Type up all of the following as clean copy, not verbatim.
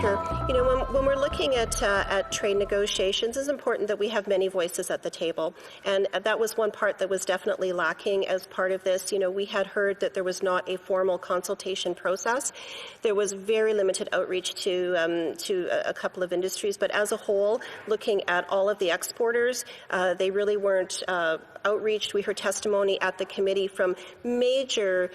Speaker. You know, when we're looking at trade negotiations, it's important that we have many voices at the table, and that was one part that was definitely lacking as part of this. You know, we had heard that there was not a formal consultation process. There was very limited outreach to a couple of industries, but as a whole, looking at all of the exporters, they really weren't outreached. We heard testimony at the committee from major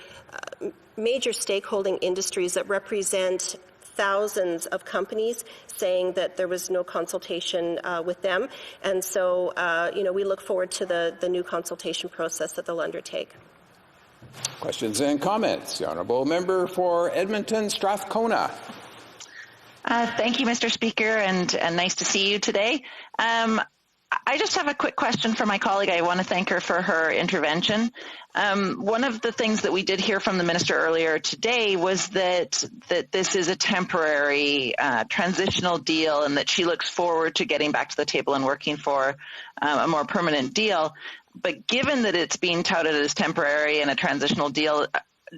stakeholding industries that represent thousands of companies saying that there was no consultation with them. And so, you know, we look forward to the new consultation process that they'll undertake. Questions and comments. The Honourable Member for Edmonton Strathcona. Thank you, Mr. Speaker, and nice to see you today. I just have a quick question for my colleague. I want to thank her for her intervention. One of the things that we did hear from the minister earlier today was that this is a temporary transitional deal and that she looks forward to getting back to the table and working for a more permanent deal. But given that it's being touted as temporary and a transitional deal,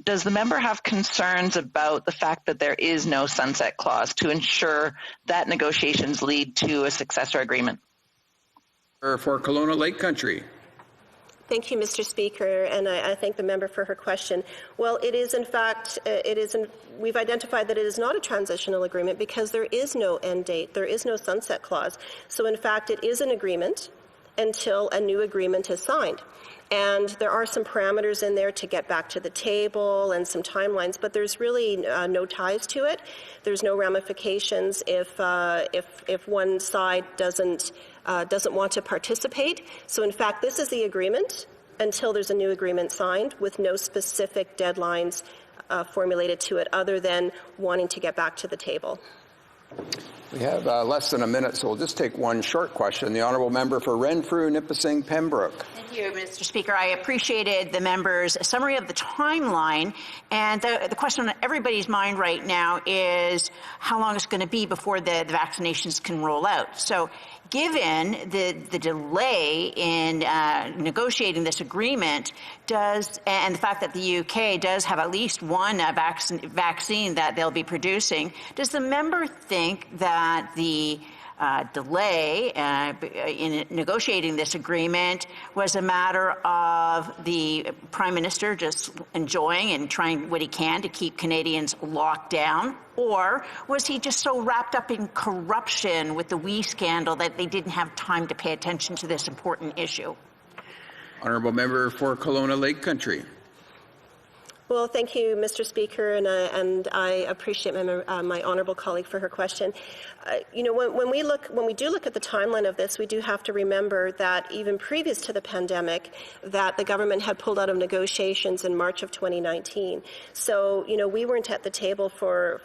does the member have concerns about the fact that there is no sunset clause to ensure that negotiations lead to a successor agreement? For Kelowna Lake Country. Thank you, Mr. Speaker, and I thank the member for her question. Well, it is in fact, we've identified that it is not a transitional agreement because there is no end date, there is no sunset clause. So in fact, it is an agreement until a new agreement is signed. And there are some parameters in there to get back to the table and some timelines, but there's really no ties to it. There's no ramifications if one side doesn't want to participate. So in fact, this is the agreement until there's a new agreement signed with no specific deadlines formulated to it other than wanting to get back to the table. We have less than a minute, so we'll just take one short question. The Honourable Member for Renfrew, Nipissing, Pembroke. Thank you, Mr. Speaker. I appreciated the member's summary of the timeline, and the question on everybody's mind right now is how long it's going to be before the vaccinations can roll out. So given the delay in negotiating this agreement and the fact that the UK does have at least one vaccine that they'll be producing, does the member think that the delay in negotiating this agreement was a matter of the Prime Minister just enjoying and trying what he can to keep Canadians locked down? Or was he just so wrapped up in corruption with the WE scandal that they didn't have time to pay attention to this important issue? Honourable Member for Kelowna Lake Country. Well, thank you, Mr. Speaker, and I appreciate my honourable colleague for her question. You know, when we do look at the timeline of this, we do have to remember that even previous to the pandemic, that the government had pulled out of negotiations in March of 2019. So, you know, we weren't at the table for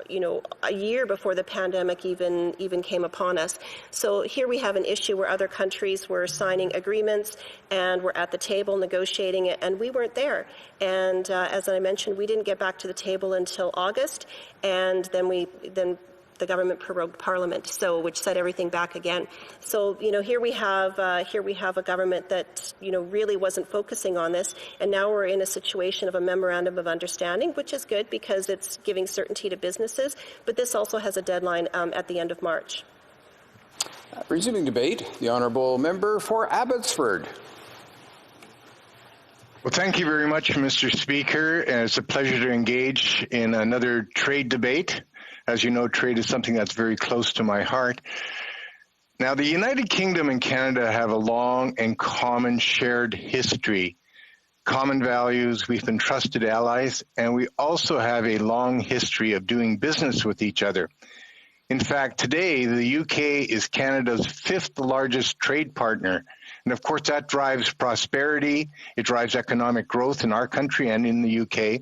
you know, a year before the pandemic even came upon us. So here we have an issue where other countries were signing agreements and were at the table negotiating it, and we weren't there. And as I mentioned, we didn't get back to the table until August, and then the government prorogued Parliament, so which set everything back again. So you know, here we have a government that really wasn't focusing on this, and now we're in a situation of a memorandum of understanding, which is good because it's giving certainty to businesses. But this also has a deadline at the end of March. Resuming debate, the Honourable Member for Abbotsford. Well, thank you very much, Mr. Speaker. It's a pleasure to engage in another trade debate. As you know, trade is something that's very close to my heart. Now, the United Kingdom and Canada have a long and common shared history, common values. We've been trusted allies, and we also have a long history of doing business with each other. In fact, today, the UK is Canada's 5th largest trade partner. And of course, that drives prosperity. It drives economic growth in our country and in the UK.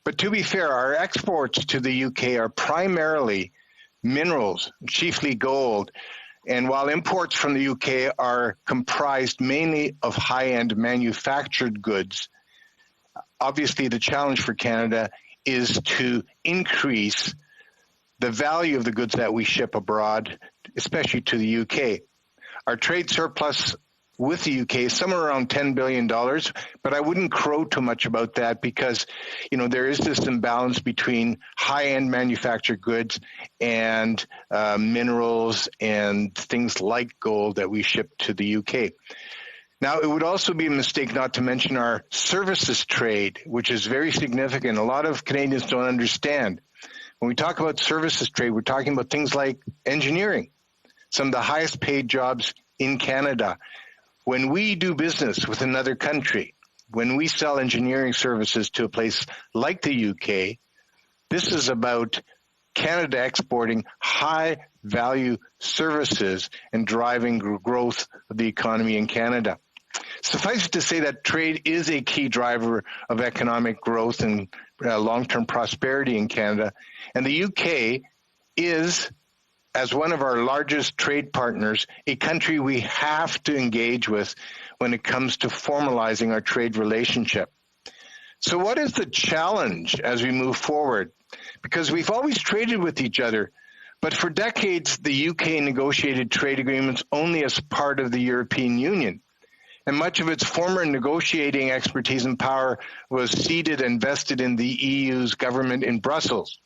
But to be fair, our exports to the UK are primarily minerals, chiefly gold. And while imports from the UK are comprised mainly of high-end manufactured goods, obviously the challenge for Canada is to increase the value of the goods that we ship abroad, especially to the UK. Our trade surplus with the UK, somewhere around $10 billion, but I wouldn't crow too much about that because, there is this imbalance between high-end manufactured goods and minerals and things like gold that we ship to the UK. Now, it would also be a mistake not to mention our services trade, which is very significant. A lot of Canadians don't understand. When we talk about services trade, we're talking about things like engineering, some of the highest paid jobs in Canada. When we do business with another country, when we sell engineering services to a place like the UK, this is about Canada exporting high-value services and driving growth of the economy in Canada. Suffice it to say that trade is a key driver of economic growth and long-term prosperity in Canada. And the UK is, as one of our largest trade partners, a country we have to engage with when it comes to formalizing our trade relationship. So what is the challenge as we move forward? Because we've always traded with each other, but for decades, the UK negotiated trade agreements only as part of the European Union. And much of its former negotiating expertise and power was ceded and vested in the EU's government in Brussels.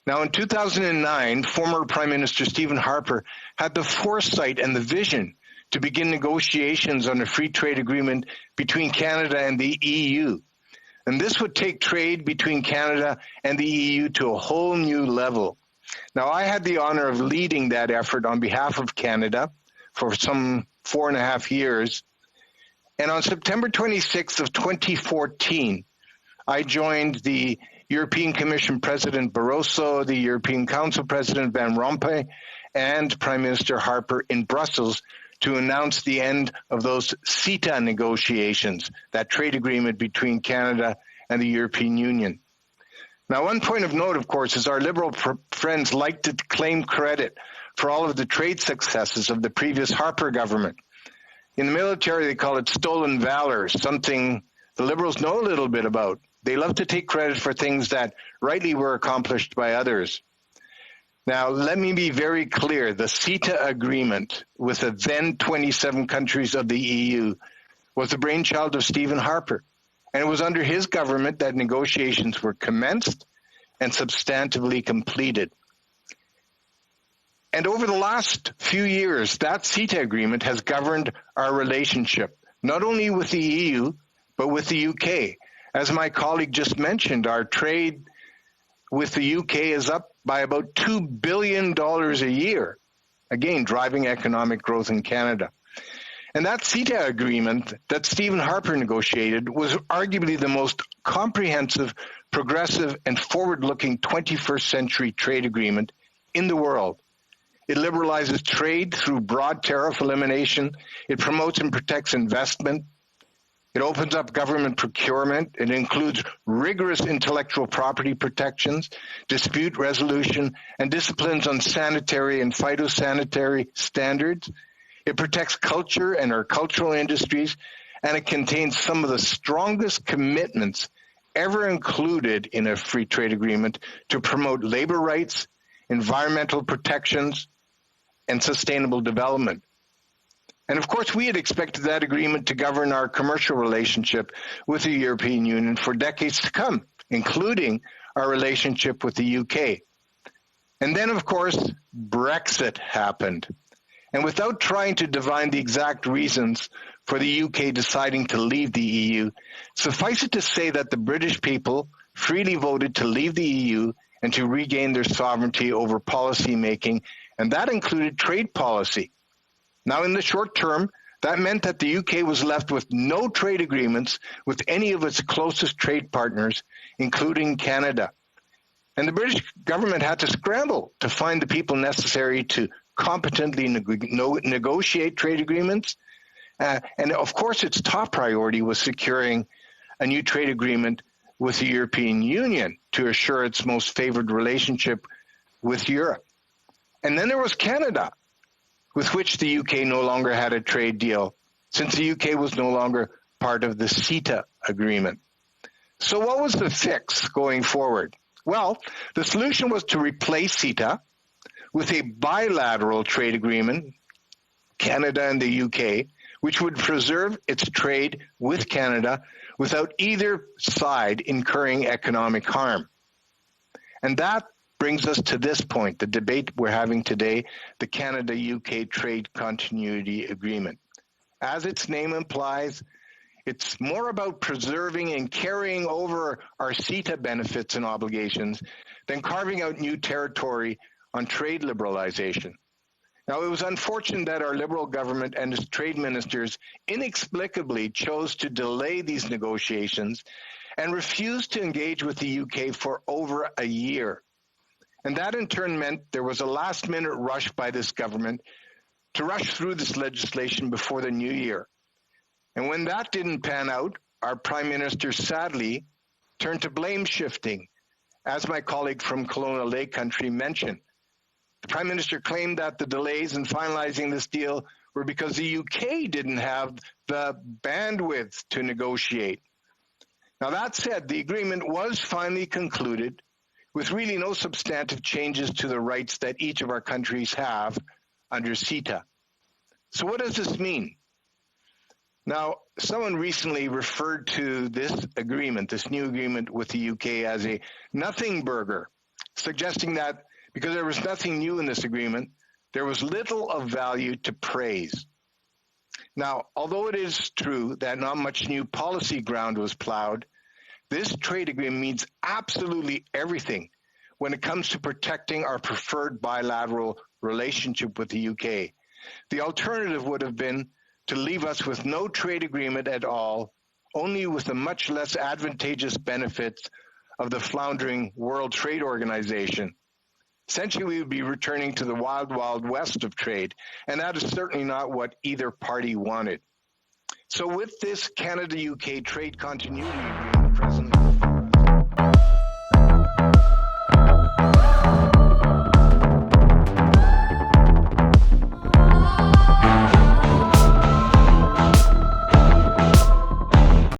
Now, in 2009, former Prime Minister Stephen Harper had the foresight and the vision to begin negotiations on a free trade agreement between Canada and the EU. And this would take trade between Canada and the EU to a whole new level. Now, I had the honor of leading that effort on behalf of Canada for some 4.5 years. And on September 26th of 2014, I joined the European Commission President Barroso, the European Council President Van Rompuy, and Prime Minister Harper in Brussels to announce the end of those CETA negotiations, that trade agreement between Canada and the European Union. Now, one point of note, of course, is our Liberal friends like to claim credit for all of the trade successes of the previous Harper government. In the military, they call it stolen valor, something the Liberals know a little bit about. They love to take credit for things that rightly were accomplished by others. Now, let me be very clear. The CETA agreement with the then 27 countries of the EU was the brainchild of Stephen Harper. And it was under his government that negotiations were commenced and substantively completed. And over the last few years, that CETA agreement has governed our relationship, not only with the EU, but with the UK. As my colleague just mentioned, our trade with the UK is up by about $2 billion a year, again, driving economic growth in Canada. And that CETA agreement that Stephen Harper negotiated was arguably the most comprehensive, progressive, and forward-looking 21st century trade agreement in the world. It liberalizes trade through broad tariff elimination. It promotes and protects investment. It opens up government procurement. It includes rigorous intellectual property protections, dispute resolution, and disciplines on sanitary and phytosanitary standards. It protects culture and our cultural industries, and it contains some of the strongest commitments ever included in a free trade agreement to promote labor rights, environmental protections, and sustainable development. And of course, we had expected that agreement to govern our commercial relationship with the European Union for decades to come, including our relationship with the UK. And then, of course, Brexit happened. And without trying to divine the exact reasons for the UK deciding to leave the EU, suffice it to say that the British people freely voted to leave the EU and to regain their sovereignty over policy making, and that included trade policy. Now, in the short term, that meant that the UK was left with no trade agreements with any of its closest trade partners, including Canada. And the British government had to scramble to find the people necessary to competently negotiate trade agreements. And of course, its top priority was securing a new trade agreement with the European Union to assure its most favored relationship with Europe. And then there was Canada, with which the UK no longer had a trade deal, since the UK was no longer part of the CETA agreement. So what was the fix going forward? Well, the solution was to replace CETA with a bilateral trade agreement, Canada and the UK, which would preserve its trade with Canada without either side incurring economic harm. And that brings us to this point, the debate we're having today, the Canada-UK Trade Continuity Agreement. As its name implies, it's more about preserving and carrying over our CETA benefits and obligations than carving out new territory on trade liberalization. Now, it was unfortunate that our Liberal government and its trade ministers inexplicably chose to delay these negotiations and refused to engage with the UK for over a year. And that in turn meant there was a last-minute rush by this government to rush through this legislation before the new year. And when that didn't pan out, our Prime Minister sadly turned to blame shifting, as my colleague from Kelowna Lake Country mentioned. The Prime Minister claimed that the delays in finalizing this deal were because the UK didn't have the bandwidth to negotiate. Now, that said, the agreement was finally concluded with really no substantive changes to the rights that each of our countries have under CETA. So what does this mean? Now, someone recently referred to this agreement, this new agreement with the UK, as a nothing burger, suggesting that because there was nothing new in this agreement, there was little of value to praise. Now, although it is true that not much new policy ground was plowed, this trade agreement means absolutely everything when it comes to protecting our preferred bilateral relationship with the UK. The alternative would have been to leave us with no trade agreement at all, only with the much less advantageous benefits of the floundering World Trade Organization. Essentially, we would be returning to the wild, wild west of trade, and that is certainly not what either party wanted. So with this Canada-UK Trade Continuity Agreement,